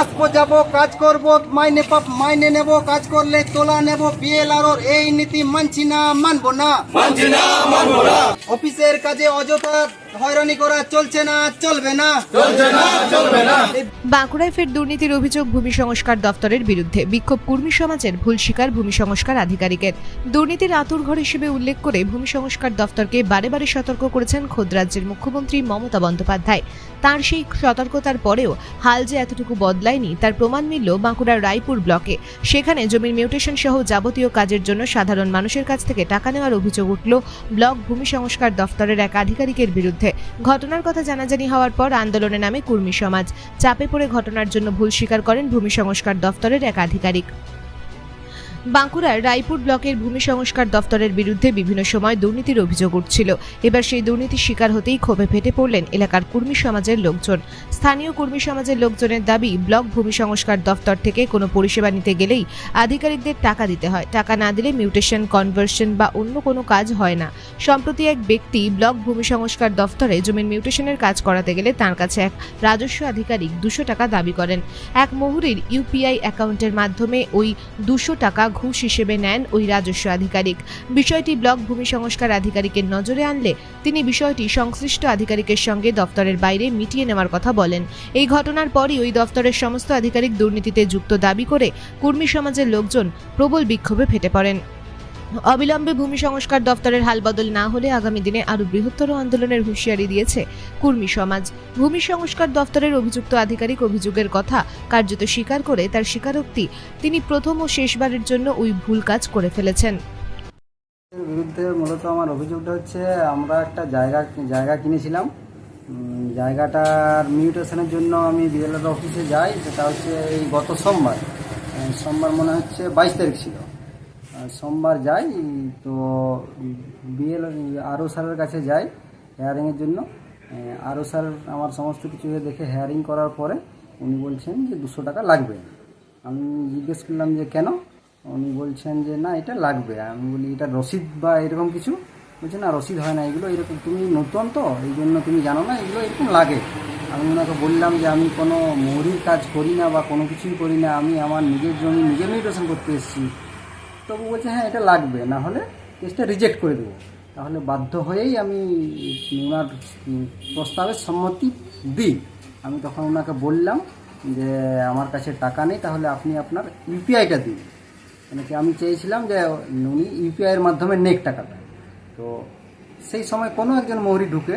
আসবো যাবো কাজ করব মাইনে নেব কাজ করলে তোলা নেব বিএলআর এই নীতি মানছি না মানবো না অফিসের কাজে অযথা হয়রানি করা চলছে না চলবে না। বাঁকুড়ায় ফের দুর্নীতির অভিযোগ ভূমি সংস্কার দফতরের বিরুদ্ধে। বিক্ষোভ কর্মী সমাজের, ভুল স্বীকার ভূমি সংস্কার আধিকারিকের। দুর্নীতির আঁতুড়ঘর হিসেবে উল্লেখ করে ভূমি সংস্কার দফতরকে বারে বারে সতর্ক করেছেন খোদ রাজ্যের মুখ্যমন্ত্রী মমতা বন্দ্যোপাধ্যায়। তার সেই সতর্কতার পরেও হাল যে এতটুকু বদলায়নি তার প্রমাণ মিলল বাঁকুড়ার রায়পুর ব্লকে। সেখানে জমির মিউটেশন সহ যাবতীয় কাজের জন্য সাধারণ মানুষের কাছ থেকে টাকা নেওয়ার অভিযোগ উঠল ব্লক ভূমি সংস্কার দফতরের এক আধিকারিকের বিরুদ্ধে। ঘটনার কথা জানাজানি হওয়ার পর আন্দোলনে নামে কর্মী সমাজ। চাপে পড়ে ঘটনার জন্য ভুল স্বীকার করেন ভূমি সংস্কার দফতরের এক আধিকারিক। বাঁকুড়ার রায়পুর ব্লকের ভূমি সংস্কার দফতরের বিরুদ্ধে বিভিন্ন সময় দুর্নীতির অভিযোগ উঠছিল। এবার সেই দুর্নীতির শিকার হতেই ক্ষোভে ফেটে পড়লেন এলাকার কর্মী সমাজের লোকজন। স্থানীয় কর্মী সমাজের লোকজনের দাবি, ব্লক ভূমি সংস্কার দফতর থেকে কোনো পরিষেবা নিতে গেলেই আধিকারিকদের টাকা দিতে হয়। টাকা না দিলে মিউটেশন, কনভার্সন বা অন্য কোনো কাজ হয় না। সম্প্রতি এক ব্যক্তি ব্লক ভূমি সংস্কার দফতরে জমির মিউটেশনের কাজ করাতে গেলে তার কাছে এক রাজস্ব আধিকারিক 200 টাকা দাবি করেন। এক মুহুরীর ইউপিআই অ্যাকাউন্টের মাধ্যমে ওই 200 টাকা ঘুষ হিসেবে নেন ওই রাজস্ব আধিকারিক। বিষয়টি ব্লক ভূমি সংস্কার আধিকারিকের নজরে আনলে তিনি বিষয়টি সংশ্লিষ্ট আধিকারিকের সঙ্গে দফতরের বাইরে মিটিয়ে নেওয়ার কথা বলেন। এই ঘটনার পরই ওই দফতরের সমস্ত আধিকারিক দুর্নীতিতে যুক্ত দাবি করে কর্মী সমাজের লোকজন প্রবল বিক্ষোভে ফেটে পড়েন। অবিলম্বে ভূমি সংস্কার দফতরের হালবদল না হলে আগামী দিনে আরো বৃহত্তর আন্দোলনের হুঁশিয়ারি দিয়েছে কর্মী সমাজ। ভূমি সংস্কার দফতরের অভিযুক্ত আধিকারিক অভিযোগের কথা কার্যত স্বীকার করে তার স্বীকারোক্তি, তিনি প্রথম ও শেষবারের জন্য ওই ভুল কাজ করে ফেলেছেন। বিরুদ্ধে মূলত আমার অভিযোগটা হচ্ছে, আমরা একটা জায়গা কিনেছিলাম। জায়গাটার মিউটেশনের জন্য আমি বিএলআর অফিসে যাই। সেটা হচ্ছে এই গত সোমবার মনে হচ্ছে 22 তারিখ ছিল। সোমবার যাই, তো আরও স্যারের কাছে যাই হেয়ারিংয়ের জন্য। আরও স্যার আমার সমস্ত কিছু দেখে হেয়ারিং করার পরে উনি বলছেন যে 200 টাকা লাগবে। আমি জিজ্ঞেস করলাম যে কেন? উনি বলছেন যে না, এটা লাগবে। আমি বলি এটা রসিদ বা এরকম কিছু? বলছে না, রসিদ হয় না, এগুলো এরকম, তুমি নতুন তো এই জন্য তুমি জানো না, এগুলো এরকম লাগে। আমি ওনাকে বললাম যে আমি কোনো মোহরির কাজ করি না বা কোনো কিছুই করি না, আমি আমার নিজের জমি নিজে মিউটেশন করতে এসেছি। তবু বলছে হ্যাঁ এটা লাগবে, না হলে কেসটা রিজেক্ট করে দেবো। তাহলে বাধ্য হয়েই আমি ওনার প্রস্তাবের সম্মতি দিই। আমি তখন ওনাকে বললাম যে আমার কাছে টাকা নেই, তাহলে আপনি আপনার ইউপিআইটা দিন। মানে কি, আমি চেয়েছিলাম যে উনি ইউপিআইয়ের মাধ্যমে নেক টাকাটা। তো সেই সময় কোনো একজন মৌরি ঢুকে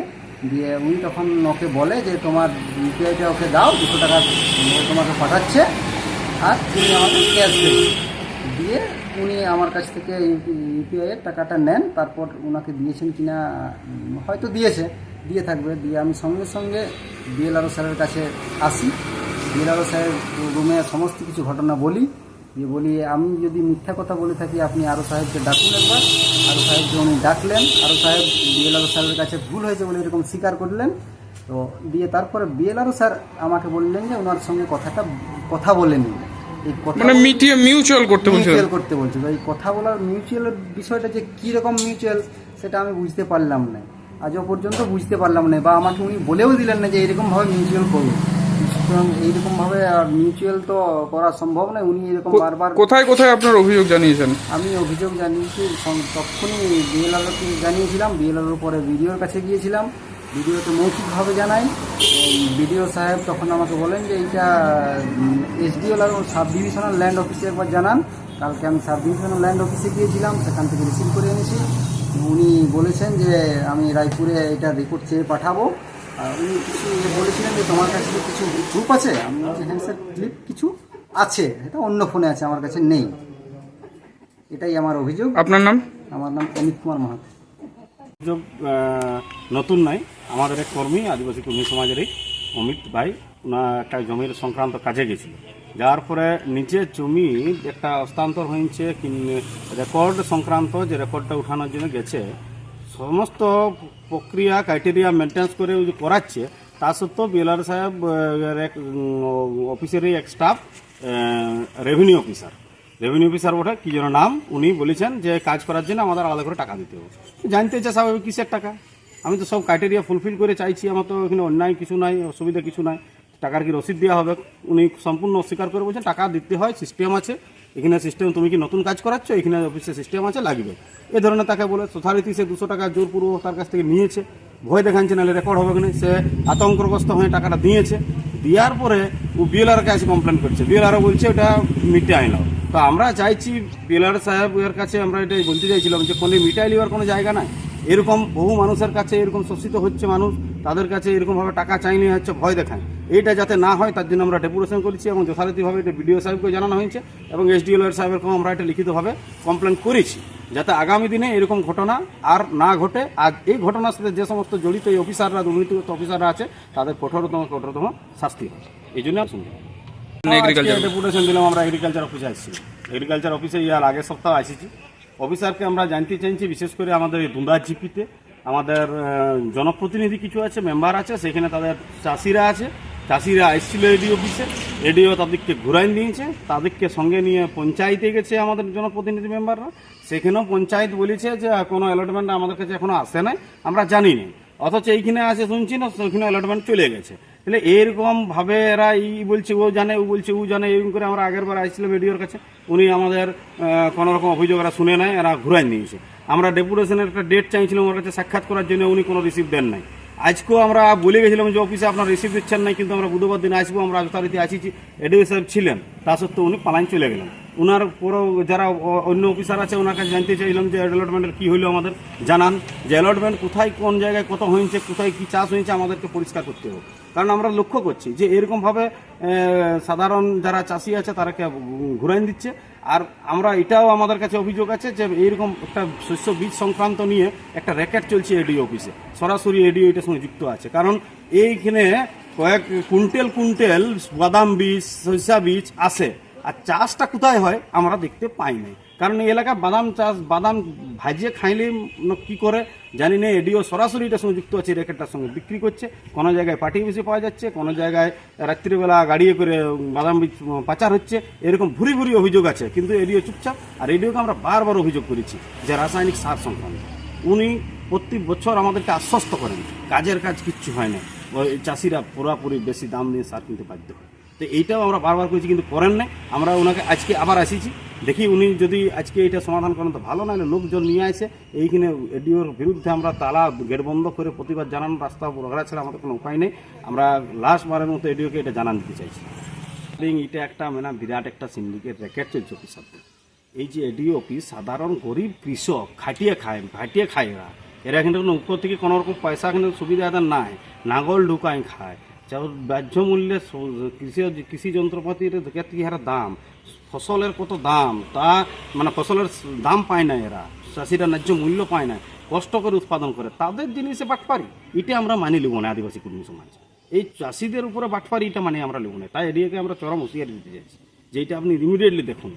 দিয়ে উনি তখন ওকে বলে যে তোমার ইউপিআইটা ওকে দাও, 200 টাকা তোমাকে পাঠাচ্ছে, আর তুমি আমাকে ক্যাশ দেবে। দিয়ে উনি আমার কাছ থেকে ইউপিআইয়ের টাকাটা নেন। তারপর ওনাকে দিয়েছেন কিনা হয়তো দিয়ে থাকবে। দিয়ে আমি সঙ্গে সঙ্গে বিএলআরও স্যারের কাছে আসি। বিএলআরও স্যারের রুমে সমস্ত কিছু ঘটনা বলি। বলি আমি যদি মিথ্যা কথা বলে থাকি আপনি আরও সাহেবকে ডাকুন একবার। আরও সাহেবকে উনি ডাকলেন। আরও সাহেব বিএলআরও স্যারের কাছে ভুল হয়েছে বলে এরকম স্বীকার করলেন। তো দিয়ে তারপরে বিএলআরও স্যার আমাকে বললেন যে ওনার সঙ্গে কথা বলে নিন। মানে মিউচুয়াল করতে বলছে। এই কথা বলার মিউচুয়ালের বিষয়টা যে কীরকম মিউচুয়াল সেটা আমি বুঝতে পারলাম না, আজও পর্যন্ত বুঝতে পারলাম না, বা আমাকে উনি বলেও দিলেন না যে এইরকমভাবে মিউচুয়াল করুন। সুতরাং এইরকমভাবে মিউচুয়াল তো করা সম্ভব নয়। উনি এরকম বারবার কোথায় আপনার অভিযোগ জানিয়েছেন? আমি অভিযোগ জানিয়েছি, তখনই বিএলআরকে জানিয়েছিলাম। বিএলআর পরে বিডিওর কাছে গিয়েছিলাম, ভিডিওতে মৌখিকভাবে জানাই। বিডিও সাহেব তখন আমাকে বলেন যে এইটা এসডিও সাব ডিভিশনাল ল্যান্ড অফিসে একবার জানান। কালকে আমি সাব ডিভিশনাল ল্যান্ড অফিসে গিয়েছিলাম, সেখান থেকে রিসিভ করে এনেছি। উনি বলেছেন যে আমি রায়পুরে এটা রিপোর্ট চেয়ে পাঠাবো। উনি কিছু বলেছিলেন যে তোমার কাছে কিছু প্রুফ আছে? আমি বলছি হ্যাঁ স্যার, ক্লিপ কিছু আছে, এটা অন্য ফোনে আছে, আমার কাছে নেই। এটাই আমার অভিযোগ। আপনার নাম? আমার নাম অমিত কুমার মাহাতো। অভিযোগ নতুন নয়, আমাদের এক কর্মী, আদিবাসী কর্মী সমাজেরই অমিত ভাই, ওনার একটা জমির সংক্রান্ত কাজে গেছিল। যাওয়ার পরে নিজের জমি একটা হস্তান্তর হয়েছে রেকর্ড সংক্রান্ত, যে রেকর্ডটা উঠানোর জন্য গেছে, সমস্ত প্রক্রিয়া ক্রাইটেরিয়া মেনটেন্স করে করাচ্ছে। তা সত্ত্বেও বিএলআর সাহেব অফিসেরই এক স্টাফ, রেভিনিউ অফিসার ওঠে, কি যেন নাম, উনি বলেছেন যে কাজ করার জন্য আমাদের আলাদা করে টাকা দিতে হবে। জানতে চাই স্বাভাবিক কিসের টাকা? আমি তো সব ক্রাইটেরিয়া ফুলফিল করে চাইছি, আমার তো এখানে অন্যায় কিছু নাই, অসুবিধা কিছু নাই। টাকার কি রসিদ দেওয়া হবে, উনি সম্পূর্ণ অস্বীকার করে বলছেন টাকা দিতে হয়, সিস্টেম আছে এখানে, সিস্টেম তুমি কি নতুন কাজ করাচ্ছ, এখানে অফিসে সিস্টেম আছে লাগবে, এ ধরনের তাকে বলে যথারীতি সে 200 টাকা জোরপূর্বক তার কাছ থেকে নিয়েছে, ভয় দেখাচ্ছে নাহলে রেকর্ড হবে কিনা, সে আতঙ্কগ্রস্ত হয়ে টাকাটা দিয়েছে। দেওয়ার পরে ও বিএলআর কাছে কমপ্লেন করছে, বিএলআরও বলছে ওটা মিটে আইনাও। তো আমরা চাইছি বিএলআর সাহেবের কাছে আমরা এটাই বলতে চাইছিলাম যে কোনো মিটাই নেওয়ার কোনো জায়গা নাই, এরকম বহু মানুষের কাছে এরকম শোষিত হচ্ছে মানুষ, তাদের কাছে এরকমভাবে টাকা চাইনি হচ্ছে, ভয় দেখায়, এইটা যাতে না হয় তার জন্য আমরা ডেপুটেশন করেছি এবং যথারীতিভাবে এটা বিডিও সাহেবকে জানানো হয়েছে এবং এসডিএলআর সাহেবেরকেও আমরা এটা লিখিতভাবে কমপ্লেন করেছি, যাতে আগামী দিনে এরকম ঘটনা আর না ঘটে। আর এই ঘটনার সাথে যে সমস্ত জড়িত এই অফিসাররা, দুর্নীতিগ্রস্ত অফিসাররা আছে, তাদের কঠোরতম শাস্তি হয়। এই জন্য ডেপুটেশন দিলাম, আমরা এগ্রিকালচার অফিসে আসছি, এগ্রিকালচার অফিসে ইয়ার আগের সপ্তাহে আসিছি। অফিসারকে আমরা জানতে চাইছি বিশেষ করে আমাদের এই দুন্দার জিপিতে আমাদের জনপ্রতিনিধি কিছু আছে, মেম্বার আছে, সেখানে তাদের চাষিরা আছে, চাষিরা এসেছিল এডি অফিসে, এডিও তাদেরকে ঘুরাই দিয়েছে, তাদেরকে সঙ্গে নিয়ে পঞ্চায়েতে গেছে আমাদের জনপ্রতিনিধি মেম্বাররা, সেখানেও পঞ্চায়েত বলেছে যে কোনো অ্যালটমেন্ট আমাদের কাছে এখনো আসে নাই, আমরা জানি না, অথচ এইখানে আছে শুনছি না, সেখানে অ্যালটমেন্ট চলে গেছে। তাহলে এরকমভাবে এরা বলছে ও জানে, ও বলছে ও জানে, এরকম করে আমরা আগের বার আসছিলাম এডিওর কাছে, উনি আমাদের কোনো রকম অভিযোগ এরা শুনে নেয়, এরা ঘুরাই নিয়েছে। আমরা ডেপুটেশনের একটা ডেট চাইছিলাম ওর কাছে সাক্ষাৎ করার জন্য, উনি কোনো রিসিভ দেন নাই। আজকেও আমরা বলে গেছিলাম যে অফিসে আপনার রিসিভ দিচ্ছেন নাই, কিন্তু আমরা বুধবার দিন আসবো, আমরা যথারীতি আসিছি, এডিও সাহেব ছিলেন, তা সত্ত্বেও উনি পালাইন চলে গেলেন। ওনার পুরো যারা অন্য অফিসার আছে ওনার কাছে জানতে চাইলাম যে অ্যালটমেন্টের কী হইলো, আমাদের জানান যে অ্যালটমেন্ট কোথায় কোন জায়গায় কত হয়েছে, কোথায় কী চাষ হয়েছে, আমাদেরকে পরিষ্কার করতে হবে। কারণ আমরা লক্ষ্য করছি যে এরকমভাবে সাধারণ যারা চাষি আছে তারাকে ঘুরাইন দিচ্ছে। আর আমরা এটাও আমাদের কাছে অভিযোগ আছে যে এইরকম একটা শস্য বীজ সংক্রান্ত নিয়ে একটা র্যাকেট চলছে এডিও অফিসে, সরাসরি এডিও এটার সঙ্গে যুক্ত আছে। কারণ এইখানে কয়েক কুইন্টেল বাদাম বীজ, সরিষা বীজ আসে, আর চাষটা কোথায় হয় আমরা দেখতে পাই নাই। কারণ এই এলাকায় বাদাম চাষ, বাদাম ভাজিয়ে খাইলে কি করে জানি না, এডিও সরাসরি এটার সঙ্গে যুক্ত আছে, র্যাকেটটার সঙ্গে বিক্রি করছে, কোনো জায়গায় পাটি বেশি পাওয়া যাচ্ছে, কোনো জায়গায় রাত্রিবেলা গাড়িয়ে করে বাদাম বীজ পাচার হচ্ছে, এরকম ভুরি ভুরি অভিযোগ আছে। কিন্তু এডিও চুপচাপ। আর এডিওকে আমরা বারবার অভিযোগ করেছি যে রাসায়নিক সার সংক্রান্ত উনি প্রতি বছর আমাদেরকে আশ্বস্ত করেন, কাজের কাজ কিচ্ছু হয় না, ওই চাষিরা পুরোপুরি বেশি দাম দিয়ে সার কিনতে বাধ্য হয়। তো এইটাও আমরা বারবার করেছি, কিন্তু করেন না। আমরা ওনাকে আজকে আবার আসিছি, দেখি উনি যদি আজকে এটা সমাধান করেন তো ভালো, নাহলে লোকজন নিয়ে আসে এইখানে এডিওর বিরুদ্ধে আমরা তালা গেট বন্ধ করে প্রতিবাদ জানানো, রাস্তা রোগড়া ছাড়া আমাদের কোনো উপায় নেই। আমরা লাস্ট বারের মতো এডিওকে এটা জানান দিতে চাইছি। এটা একটা বিরাট একটা সিন্ডিকেট র্যাকেট চলছে অফিসারদের। এই যে এডিও অফিস, সাধারণ গরিব কৃষক খাটিয়ে খায় এরা কিন্তু উপর থেকে কোনো রকম পয়সা কিন্তু সুবিধা এদের নাই, নাগল ঢুকায় খায়, বাহ্য মূল্যে কৃষি যন্ত্রপাতির থেকে হারে দাম, ফসলের কত দাম, তা ফসলের দাম পায় না এরা, চাষিরা ন্যায্য মূল্য পায় না, কষ্ট করে উৎপাদন করে, তাদের জিনিসে বাটপারি, এটা আমরা মানি লিব না আদিবাসী কর্মী সমাজ। এই চাষিদের উপরে বাটপারি এটা মানে আমরা লিব না। তাই এডিওকে আমরা চরম হুঁশিয়ারি দিতে চাইছি যে এটা আপনি ইমিডিয়েটলি দেখুন।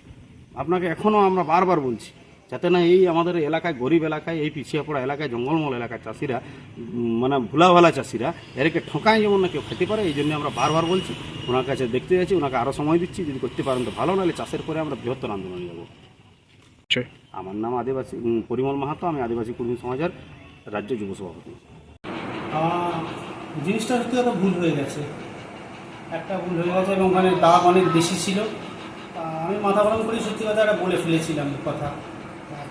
আপনাকে এখনও আমরা বারবার বলছি যাতে না এই আমাদের এলাকায়, গরিব এলাকায়, এই পিছিয়ে পড়া এলাকায়, জঙ্গলমহল এলাকায় চাষিরা ভুলাভালা চাষিরা এরকে ঠকায় যেমন না কেউ খেতে পারে, এই জন্য আমরা বারবার বলছি। ওনার কাছে দেখতে যাচ্ছি, ওনাকে আরও সময় দিচ্ছি, যদি করতে পারেন তো ভালো, নাহলে চাষের পরে আমরা বৃহত্তর আন্দোলনে যাব। আমার নাম আদিবাসী পরিমল মাহাতো, আমি আদিবাসী কর্মী সমাজের রাজ্য যুব সভাপতি। জিনিসটা সত্যি কথা ভুল হয়ে গেছে, একটা ভুল হয়ে গেছে এবং ওখানে দাম অনেক বেশি ছিল। আমি মাথা গরম করে সত্যি কথা একটা বলে ফেলেছিলাম কথা,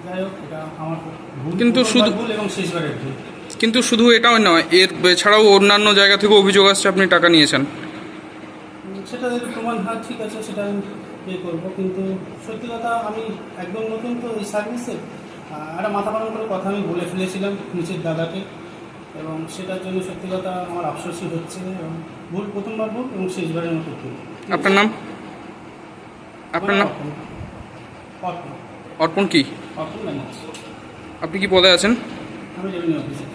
যাই হোক এটা আমার ভুল, কিন্তু শুধু ভুল এবং শেষবারের ভুল। কিন্তু শুধু এটাও নয়, এর ছাড়াও অন্যান্য জায়গা থেকে অভিযোগ আসছে আপনি টাকা নিয়েছেন। সেটা যদি প্রমাণ হয় ঠিক আছে, সেটা আমি পে করবো, কিন্তু সত্যি কথা আমি একদম নতুন তো এই সার্ভিসে, একটা মাথা গরম করে কথা আমি বলে ফেলেছিলাম নিচের দাদাকে, এবং সেটার জন্য সত্যি কথা আমার আফসোসই হচ্ছে, এবং ভুল প্রথমবার ভুল এবং শেষবারের মতো ভুল। আপনার নাম? আপনার নাম? অর্পণ। অর্পণ কি? অর্পণ ব্যানার্জি। আপনি কি পদে আছেন? আমি রেভিনিউ অফিসার।